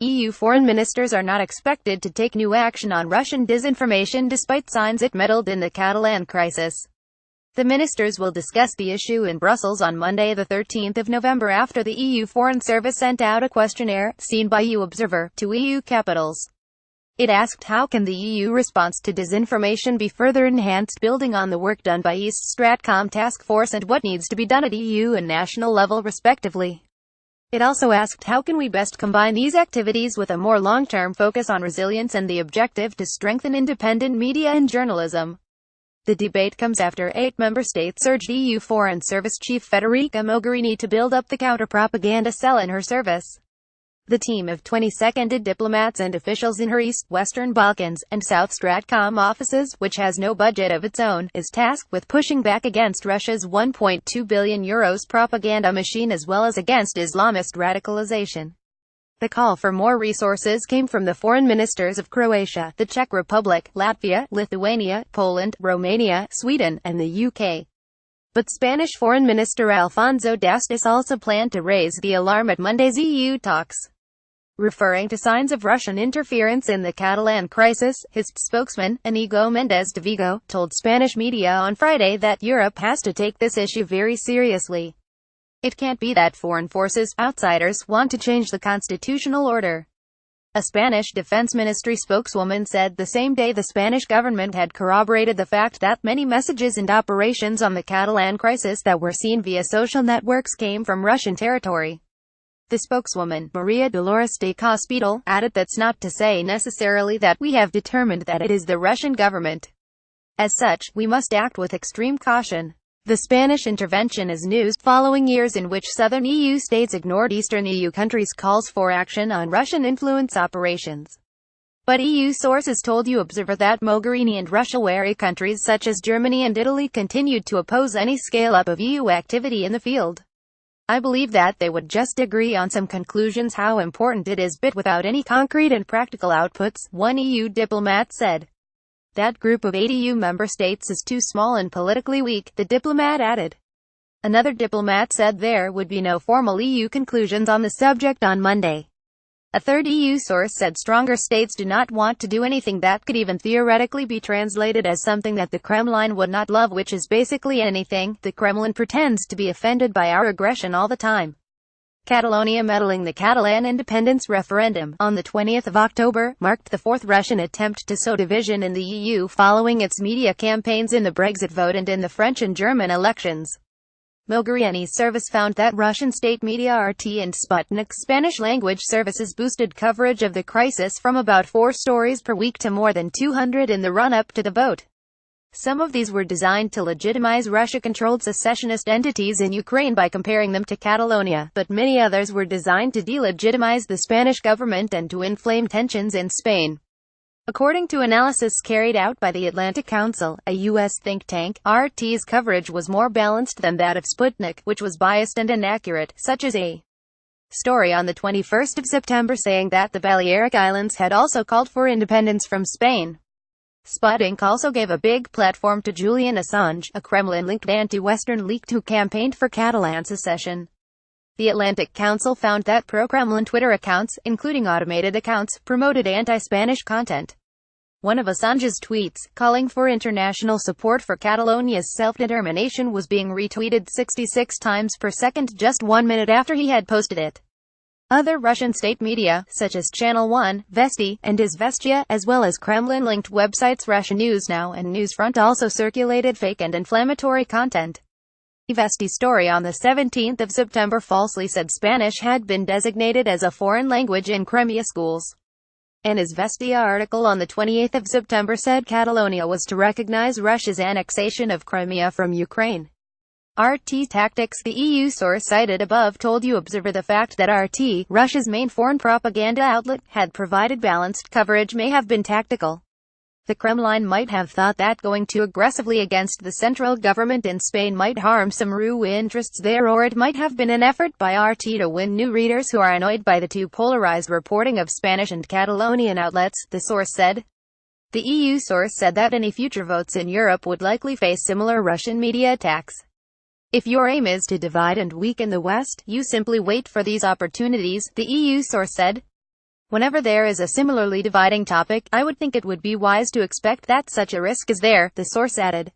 EU foreign ministers are not expected to take new action on Russian disinformation despite signs it meddled in the Catalan crisis. The ministers will discuss the issue in Brussels on Monday, the 13th of November, after the EU Foreign Service sent out a questionnaire, seen by EU Observer, to EU capitals. It asked how can the EU response to disinformation be further enhanced, building on the work done by East Stratcom Task Force and what needs to be done at EU and national level respectively. It also asked how can we best combine these activities with a more long-term focus on resilience and the objective to strengthen independent media and journalism. The debate comes after 8 member states urged EU Foreign Service Chief Federica Mogherini to build up the counter-propaganda cell in her service. The team of 20 seconded diplomats and officials in her East, Western Balkans, and South Stratcom offices, which has no budget of its own, is tasked with pushing back against Russia's €1.2 billion propaganda machine as well as against Islamist radicalization. The call for more resources came from the foreign ministers of Croatia, the Czech Republic, Latvia, Lithuania, Poland, Romania, Sweden, and the UK. But Spanish Foreign Minister Alfonso Dastis also planned to raise the alarm at Monday's EU talks. Referring to signs of Russian interference in the Catalan crisis, his spokesman, Inigo Mendes de Vigo, told Spanish media on Friday that Europe has to take this issue very seriously. It can't be that foreign forces, outsiders, want to change the constitutional order. A Spanish Defense Ministry spokeswoman said the same day the Spanish government had corroborated the fact that many messages and operations on the Catalan crisis that were seen via social networks came from Russian territory. The spokeswoman, Maria Dolores de Cospedal, added that's not to say necessarily that we have determined that it is the Russian government. As such, we must act with extreme caution. The Spanish intervention is news, following years in which southern EU states ignored eastern EU countries' calls for action on Russian influence operations. But EU sources told EU Observer that Mogherini and Russia-wary countries such as Germany and Italy continued to oppose any scale-up of EU activity in the field. I believe that they would just agree on some conclusions how important it is, but without any concrete and practical outputs, one EU diplomat said. That group of 8 EU member states is too small and politically weak, the diplomat added. Another diplomat said there would be no formal EU conclusions on the subject on Monday. A third EU source said stronger states do not want to do anything that could even theoretically be translated as something that the Kremlin would not love, which is basically anything. The Kremlin pretends to be offended by our aggression all the time. Catalonia meddling. The Catalan independence referendum, on the 20th of October, marked the fourth Russian attempt to sow division in the EU following its media campaigns in the Brexit vote and in the French and German elections. Mogherini's service found that Russian state media RT and Sputnik's Spanish-language services boosted coverage of the crisis from about 4 stories per week to more than 200 in the run-up to the vote. Some of these were designed to legitimize Russia-controlled secessionist entities in Ukraine by comparing them to Catalonia, but many others were designed to delegitimize the Spanish government and to inflame tensions in Spain. According to analysis carried out by the Atlantic Council, a U.S. think tank, RT's coverage was more balanced than that of Sputnik, which was biased and inaccurate, such as a story on the 21st of September saying that the Balearic Islands had also called for independence from Spain. Sputnik also gave a big platform to Julian Assange, a Kremlin-linked anti-Western leak who campaigned for Catalan secession. The Atlantic Council found that pro-Kremlin Twitter accounts, including automated accounts, promoted anti-Spanish content. One of Assange's tweets, calling for international support for Catalonia's self-determination, was being retweeted 66 times per second just 1 minute after he had posted it. Other Russian state media, such as Channel One, Vesti, and Izvestia, as well as Kremlin-linked websites Russia News Now and Newsfront, also circulated fake and inflammatory content. Izvestia's story on the 17th of September falsely said Spanish had been designated as a foreign language in Crimea schools. An Izvestia article on the 28th of September said Catalonia was to recognize Russia's annexation of Crimea from Ukraine. RT Tactics, the EU source cited above, told EU Observer the fact that RT, Russia's main foreign propaganda outlet, had provided balanced coverage may have been tactical. The Kremlin might have thought that going too aggressively against the central government in Spain might harm some RU interests there, or it might have been an effort by RT to win new readers who are annoyed by the too polarized reporting of Spanish and Catalonian outlets, the source said. The EU source said that any future votes in Europe would likely face similar Russian media attacks. If your aim is to divide and weaken the West, you simply wait for these opportunities, the EU source said. Whenever there is a similarly dividing topic, I would think it would be wise to expect that such a risk is there, the source added.